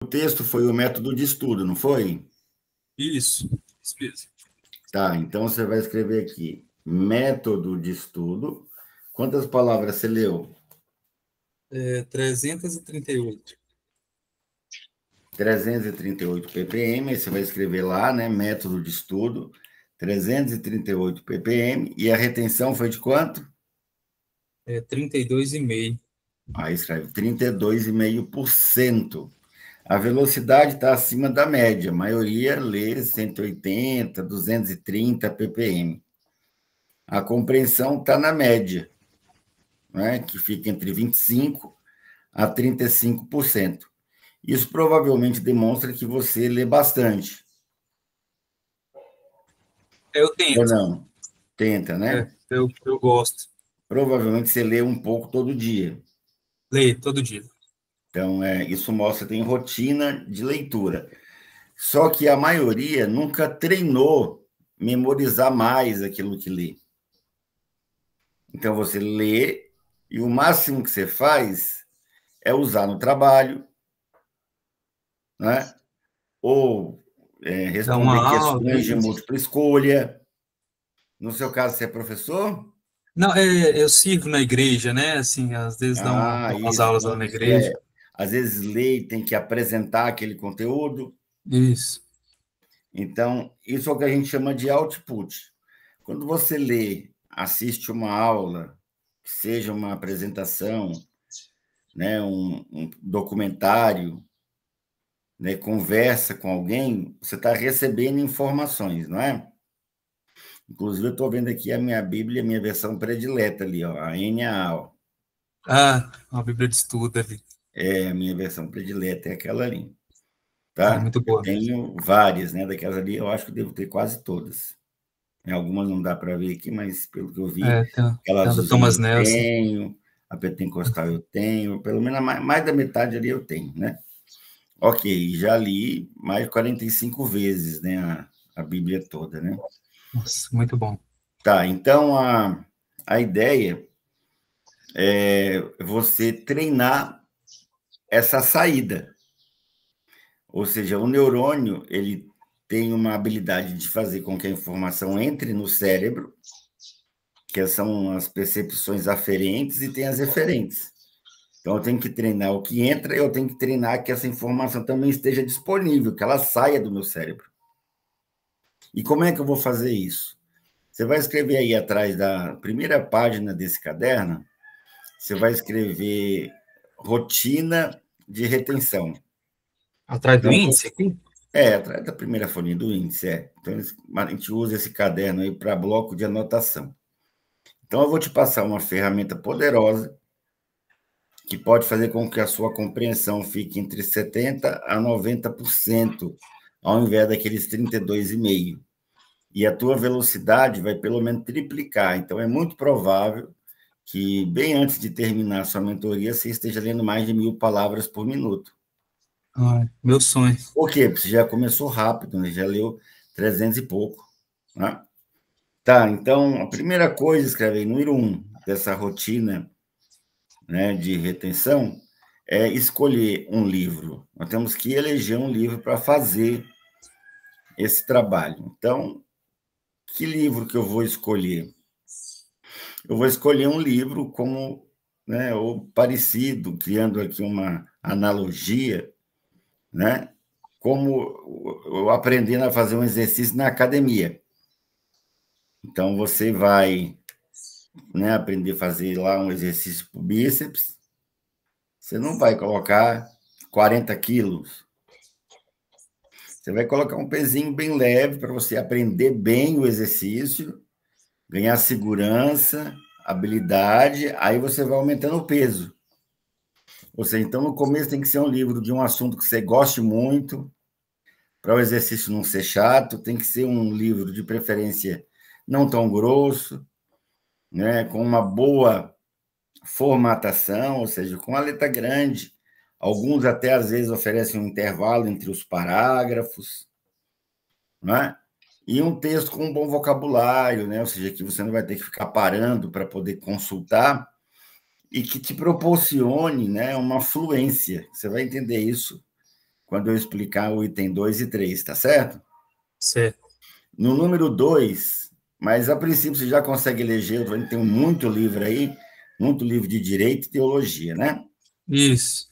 texto foi o método de estudo, não foi? Isso mesmo. Tá, então você vai escrever aqui, método de estudo. Quantas palavras você leu? 338. 338 ppm, aí você vai escrever lá, né? Método de estudo, 338 ppm, e a retenção foi de quanto? 32,5. Aí escreve 32,5%. A velocidade está acima da média, a maioria lê 180, 230 ppm. A compreensão está na média, né? Que fica entre 25% a 35%. Isso provavelmente demonstra que você lê bastante. Eu Ou tento. não? Tenta, né? Eu gosto. Provavelmente você lê um pouco todo dia. Leio todo dia. Então, isso mostra que tem rotina de leitura. Só que a maioria nunca treinou memorizar mais aquilo que lê. Então, você lê e o máximo que você faz é usar no trabalho, né? Ou Dá uma responder aula. questões de múltipla escolha. No seu caso, você é professor? Não, eu sirvo na igreja, né? Assim, às vezes Ah, dão umas isso. aulas lá Então, na você igreja. às vezes lê e tem que apresentar aquele conteúdo. Isso. Então, isso é o que a gente chama de output. Quando você lê, assiste uma aula, seja uma apresentação, né, um documentário, né, conversa com alguém, você está recebendo informações, não é? Inclusive, eu estou vendo aqui a minha Bíblia, a minha versão predileta ali, ó, a NAA. Ó. Uma Bíblia de estudo ali. É, a minha versão predileta é aquela ali, É tá? muito Eu boa mesmo. tenho várias, né? Daquelas ali, eu acho que devo ter quase todas. Algumas não dá para ver aqui, mas pelo que eu vi, aquela Tem a do azulzinha Thomas eu Nelson. tenho, a pentecostal eu tenho, pelo menos mais da metade ali eu tenho, né? Ok, já li mais de 45 vezes, né? A Bíblia toda, né? Nossa, muito bom. Tá, então a ideia é você treinar essa saída. Ou seja, o neurônio, ele tem uma habilidade de fazer com que a informação entre no cérebro, que são as percepções aferentes e tem as referentes. Então, eu tenho que treinar o que entra, eu tenho que treinar que essa informação também esteja disponível, que ela saia do meu cérebro. E como é que eu vou fazer isso? Você vai escrever aí atrás da primeira página desse caderno, você vai escrever rotina de retenção. Atrás do Então, índice aqui? atrás da primeira folhinha do índice, Então, a gente usa esse caderno aí para bloco de anotação. Então, eu vou te passar uma ferramenta poderosa que pode fazer com que a sua compreensão fique entre 70% a 90%, ao invés daqueles 32,5%. E a tua velocidade vai pelo menos triplicar. Então, é muito provável que, bem antes de terminar a sua mentoria, você esteja lendo mais de 1.000 palavras por minuto. Meu sonho. Por quê? Porque você já começou rápido, né? Já leu 300 e pouco. Né? Tá, então, a primeira coisa, escreve aí, número 1 dessa rotina, né, de retenção, é escolher um livro. Nós temos que eleger um livro para fazer esse trabalho. Então, que livro que eu vou escolher? Eu vou escolher um livro como, né, ou parecido, criando aqui uma analogia, né, como eu aprendendo a fazer um exercício na academia. Então, você vai, né, aprender a fazer lá um exercício para o bíceps, você não vai colocar 40 quilos, você vai colocar um pezinho bem leve para você aprender bem o exercício, ganhar segurança, habilidade, aí você vai aumentando o peso. Ou seja, então no começo tem que ser um livro de um assunto que você goste muito, para o exercício não ser chato, tem que ser um livro de preferência não tão grosso, né, com uma boa formatação, ou seja, com a letra grande. Alguns até às vezes oferecem um intervalo entre os parágrafos, né? E um texto com um bom vocabulário, né? Ou seja, que você não vai ter que ficar parando para poder consultar e que te proporcione, né, uma fluência. Você vai entender isso quando eu explicar o item 2 e 3, tá certo? Certo. No número 2, mas a princípio você já consegue eleger, tem muito livro aí, muito livro de direito e teologia, né? Isso.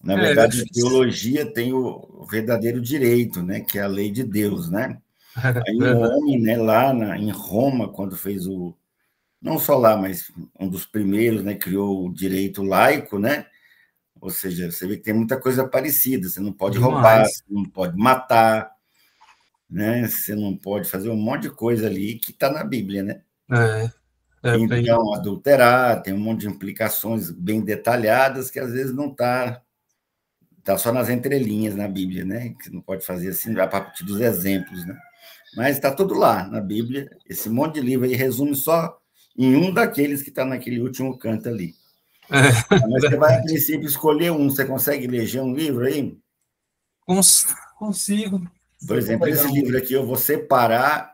Na É, eu verdade, a fiz. teologia tem o verdadeiro direito, né? Que é a lei de Deus, né? Aí um Verdade. homem, né, lá em Roma, quando fez não só lá, mas um dos primeiros, né, criou o direito laico, né? Ou seja, você vê que tem muita coisa parecida. Você não pode roubar, Demais. você não pode matar, né? Você não pode fazer um monte de coisa ali que está na Bíblia, né? É, é bem. Então, adulterar tem um monte de implicações bem detalhadas que às vezes não tá só nas entrelinhas na Bíblia, né? Que você não pode fazer assim a partir dos exemplos, né? Mas está tudo lá na Bíblia. Esse monte de livro aí resume só em um daqueles que está naquele último canto ali. É, Mas você vai, a verdade. princípio, escolher um. Você consegue eleger um livro aí? Consigo. Por Eu vou exemplo, esse pegar um. livro aqui eu vou separar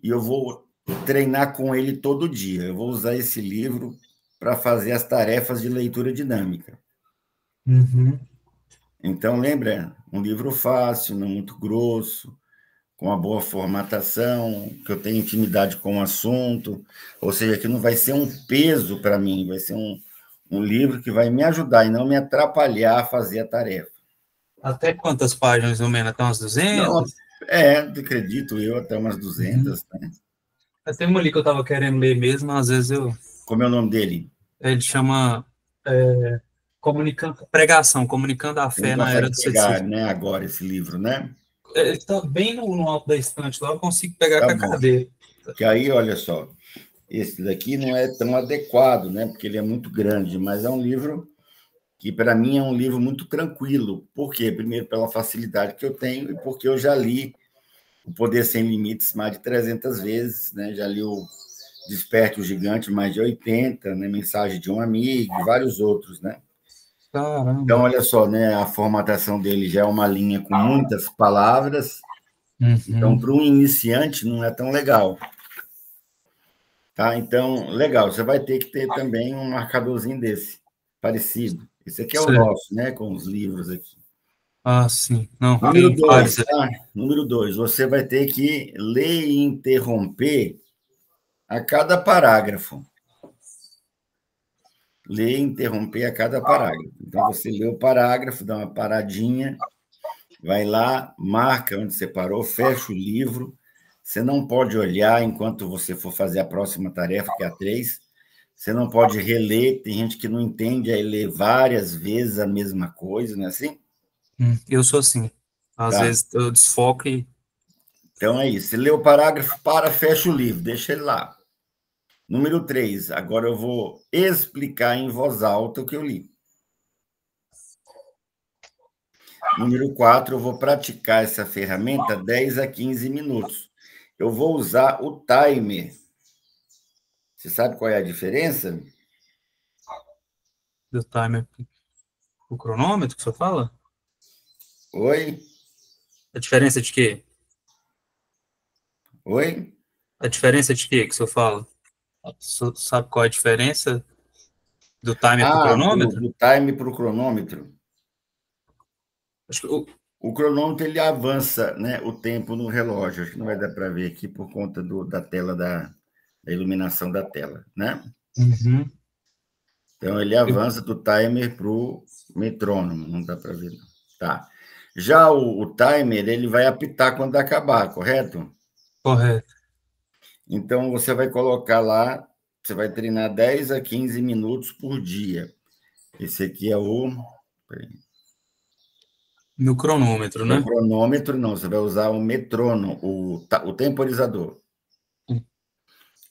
e eu vou treinar com ele todo dia. Eu vou usar esse livro para fazer as tarefas de leitura dinâmica. Uhum. Então, lembra, um livro fácil, não muito grosso, com uma boa formatação, que eu tenho intimidade com o assunto, ou seja, que não vai ser um peso para mim, vai ser um livro que vai me ajudar e não me atrapalhar a fazer a tarefa. Até quantas páginas, ou menos? Até umas Não, 200? acredito eu, até umas Uhum. 200, né? Tem uma ali que eu tava querendo ler mesmo, às vezes eu. Como é o nome dele? Ele chama Pregação, Comunicando a Você não Fé na Era consegue do pegar, Ceticismo. né, agora esse livro, né? Ele tá bem no alto da estante lá, eu consigo pegar Tá com a bom. cadeira. Que aí, olha só, esse daqui não é tão adequado, né? Porque ele é muito grande, mas é um livro que para mim é um livro muito tranquilo. Por quê? Primeiro, pela facilidade que eu tenho e porque eu já li O Poder Sem Limites mais de 300 vezes, né? Já li o Desperte o Gigante mais de 80, né? Mensagem de um Amigo, e vários outros, né? Então, Caramba. olha só, né? A formatação dele já é uma linha com muitas palavras, então, Uhum. para um iniciante, não é tão legal. Tá? Então, legal, você vai ter que ter também um marcadorzinho desse, parecido. Esse aqui é o Certo. nosso, né? Com os livros aqui. Ah, sim. Não, Número tem vários 2, ali. tá? Número 2, você vai ter que ler e interromper a cada parágrafo. Ler e interromper a cada parágrafo. Então, você lê o parágrafo, dá uma paradinha, vai lá, marca onde você parou, fecha o livro. Você não pode olhar enquanto você for fazer a próxima tarefa, que é a 3. Você não pode reler, tem gente que não entende, aí lê várias vezes a mesma coisa, não é assim? Eu sou assim. Às Tá. vezes eu desfoco e. Então é isso. Você lê o parágrafo, para, fecha o livro, deixa ele lá. Número 3, agora eu vou explicar em voz alta o que eu li. Número 4, eu vou praticar essa ferramenta 10 a 15 minutos. Eu vou usar o timer. Você sabe qual é a diferença? Do timer. O cronômetro que você fala? Oi? A diferença de quê? Oi? A diferença de quê que você fala? Você sabe qual é a diferença do timer pro Ah, cronômetro? do timer para o cronômetro. Acho que O cronômetro ele avança, né, o tempo no relógio. Acho que não vai dar para ver aqui por conta da tela da iluminação da tela, né? Uhum. Então ele avança do timer para o metrônomo, não dá para ver. Não. Tá. Já o timer ele vai apitar quando acabar, correto? Correto. Então você vai colocar lá, você vai treinar 10 a 15 minutos por dia. Esse aqui é No cronômetro, é o né? cronômetro, não, você vai usar o metrônomo, o temporizador.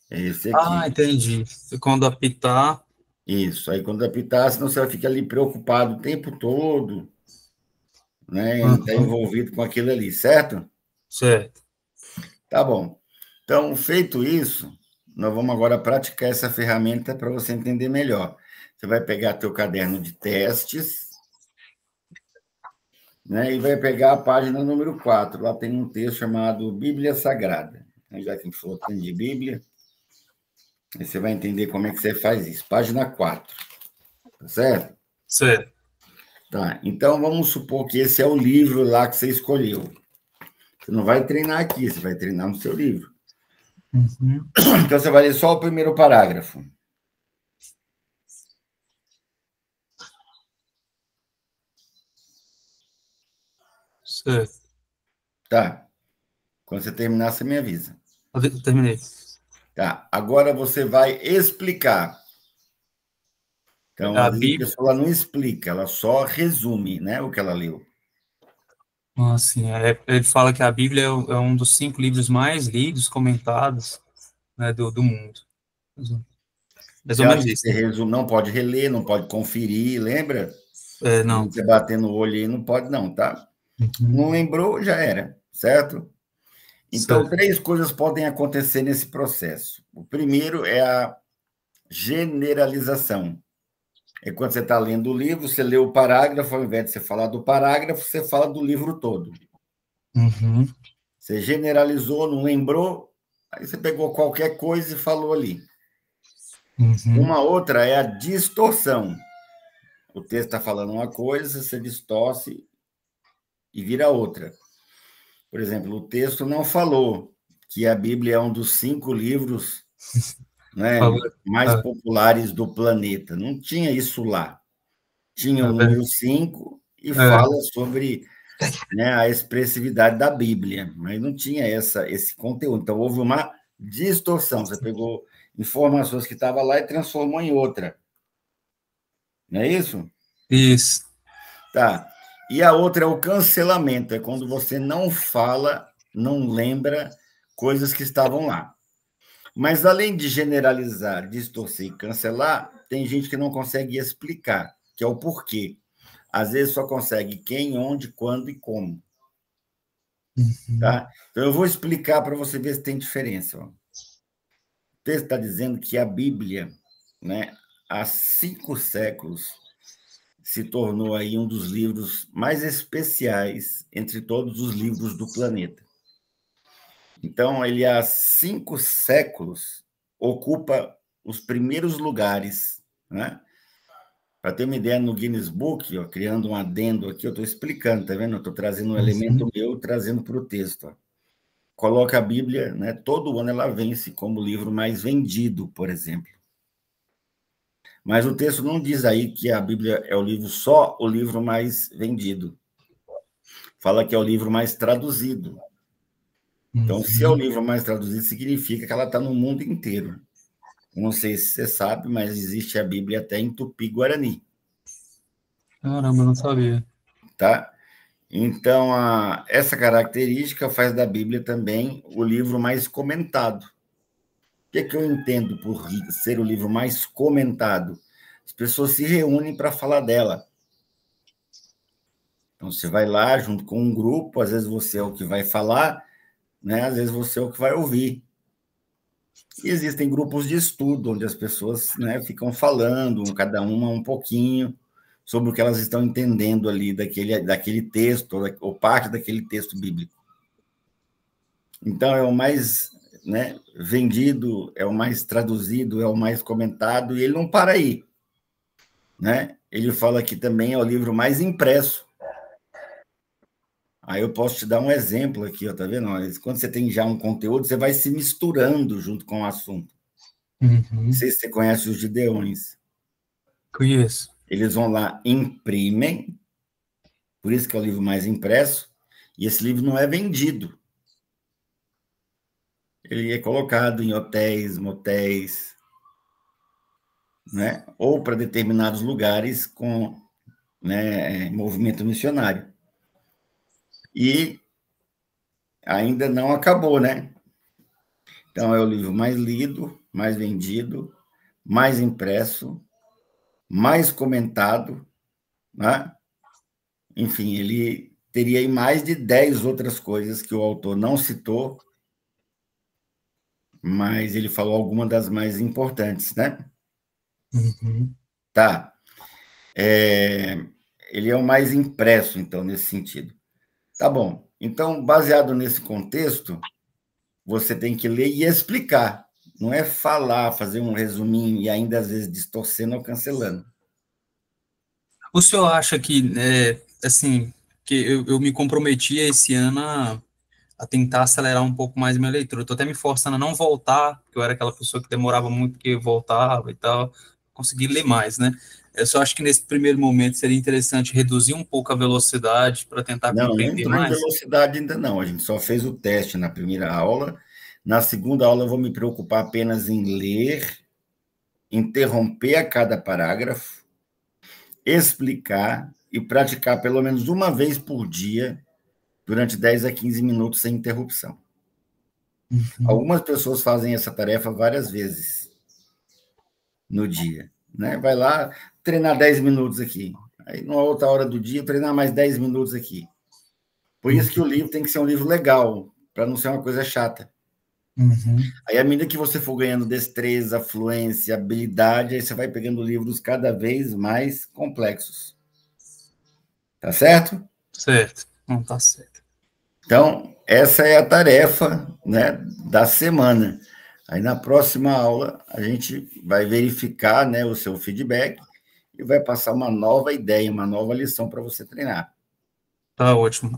É esse Ah, aqui. entendi. Quando apitar. Isso. Aí quando apitar, senão você vai ficar ali preocupado o tempo todo, né, em estar Uhum. envolvido com aquilo ali, certo? Certo. Tá bom. Então, feito isso, nós vamos agora praticar essa ferramenta para você entender melhor. Você vai pegar teu caderno de testes, né, e vai pegar a página número 4. Lá tem um texto chamado Bíblia Sagrada. Já que a gente falou tanto de Bíblia, aí você vai entender como é que você faz isso. Página 4, tá certo? Certo. Tá, então vamos supor que esse é o livro lá que você escolheu. Você não vai treinar aqui, você vai treinar no seu livro. Uhum. Então você vai ler só o primeiro parágrafo. Certo. Tá. Quando você terminar, você me avisa. Terminei. Tá. Agora você vai explicar. Então, A às vezes a Bíblia, pessoa não explica, ela só resume, né, o que ela leu. assim, ele fala que a Bíblia é um dos 5 livros mais lidos, comentados, né, do mundo. Mais Você ou menos acha que isso, você né? resume, não pode reler, não pode conferir, lembra? Não. Você bater no olho aí, não pode não, tá? Uhum. Não lembrou, já era, certo? Então, Certo. 3 coisas podem acontecer nesse processo. O primeiro é a generalização. É quando você está lendo o livro, você lê o parágrafo, ao invés de você falar do parágrafo, você fala do livro todo. Uhum. Você generalizou, não lembrou, aí você pegou qualquer coisa e falou ali. Uhum. Uma outra é a distorção. O texto está falando uma coisa, você distorce e vira outra. Por exemplo, o texto não falou que a Bíblia é um dos 5 livros, né, Favor. mais Ah, populares do planeta. Não tinha isso lá. Tinha o é, número 5 e é, fala sobre, né, a expressividade da Bíblia, mas não tinha esse conteúdo. Então, houve uma distorção. Você pegou informações que estavam lá e transformou em outra. Não é isso? isso. Tá. E a outra é o cancelamento, é quando você não fala, não lembra coisas que estavam lá. Mas além de generalizar, distorcer e cancelar, tem gente que não consegue explicar, que é o porquê. Às vezes só consegue quem, onde, quando e como. Uhum. Tá? Então eu vou explicar para você ver se tem diferença. Ó. O texto está dizendo que a Bíblia, né, há 5 séculos, se tornou aí um dos livros mais especiais entre todos os livros do planeta. Então, ele há 5 séculos ocupa os primeiros lugares, né? Para ter uma ideia, no Guinness Book, ó, criando um adendo aqui, eu estou explicando, tá vendo? Eu estou trazendo um elemento Uhum. meu, trazendo para o texto. Ó. Coloca a Bíblia, né? Todo ano ela vence como o livro mais vendido, por exemplo. Mas o texto não diz aí que a Bíblia é o livro só o livro mais vendido. Fala que é o livro mais traduzido. Então, se é o Uhum. livro mais traduzido, significa que ela está no mundo inteiro. Não sei se você sabe, mas existe a Bíblia até em Tupi-Guarani, Caramba, eu não sabia. tá? Então, essa característica faz da Bíblia também o livro mais comentado. O que, que eu entendo por ser o livro mais comentado? As pessoas se reúnem para falar dela. Então, você vai lá junto com um grupo, às vezes você é o que vai falar, né? Às vezes você é o que vai ouvir. E existem grupos de estudo, onde as pessoas, né, ficam falando, cada uma um pouquinho, sobre o que elas estão entendendo ali daquele texto, ou parte daquele texto bíblico. Então, é o mais, né, vendido, é o mais traduzido, é o mais comentado, e ele não para aí. Né? Ele fala que também é o livro mais impresso. Aí eu posso te dar um exemplo aqui, ó, tá vendo? Quando você tem já um conteúdo, você vai se misturando junto com o assunto. Não Uhum. sei se você conhece os Gideões. Conheço. Eles vão lá, imprimem, por isso que é o livro mais impresso, e esse livro não é vendido. Ele é colocado em hotéis, motéis, né? Ou para determinados lugares com, né, movimento missionário. E ainda não acabou, né? Então, é o livro mais lido, mais vendido, mais impresso, mais comentado, né? Enfim, ele teria aí mais de 10 outras coisas que o autor não citou, mas ele falou algumas das mais importantes, né? Uhum. Tá. Ele é o mais impresso, então, nesse sentido. Tá bom. Então, baseado nesse contexto, você tem que ler e explicar. Não é falar, fazer um resuminho e ainda, às vezes, distorcendo ou cancelando. O senhor acha que, assim, que eu me comprometi esse ano a tentar acelerar um pouco mais minha leitura. Eu tô até me forçando a não voltar, porque eu era aquela pessoa que demorava muito, porque voltava e tal, conseguir ler mais, né? Eu só acho que nesse primeiro momento seria interessante reduzir um pouco a velocidade para tentar Não, não compreender entrou em mais. velocidade ainda não. A gente só fez o teste na primeira aula. Na segunda aula, eu vou me preocupar apenas em ler, interromper a cada parágrafo, explicar e praticar pelo menos uma vez por dia, durante 10 a 15 minutos sem interrupção. Uhum, Algumas pessoas fazem essa tarefa várias vezes no dia, né? Vai lá treinar 10 minutos aqui. Aí, numa outra hora do dia, treinar mais 10 minutos aqui. Por isso que o livro tem que ser um livro legal, para não ser uma coisa chata. uhum. Aí, à medida que você for ganhando destreza, fluência, habilidade, aí você vai pegando livros cada vez mais complexos. Tá certo? Certo, não tá certo. Então, essa é a tarefa, né, da semana. Aí, na próxima aula, a gente vai verificar, né, o seu feedback e vai passar uma nova ideia, uma nova lição para você treinar. Tá ótimo.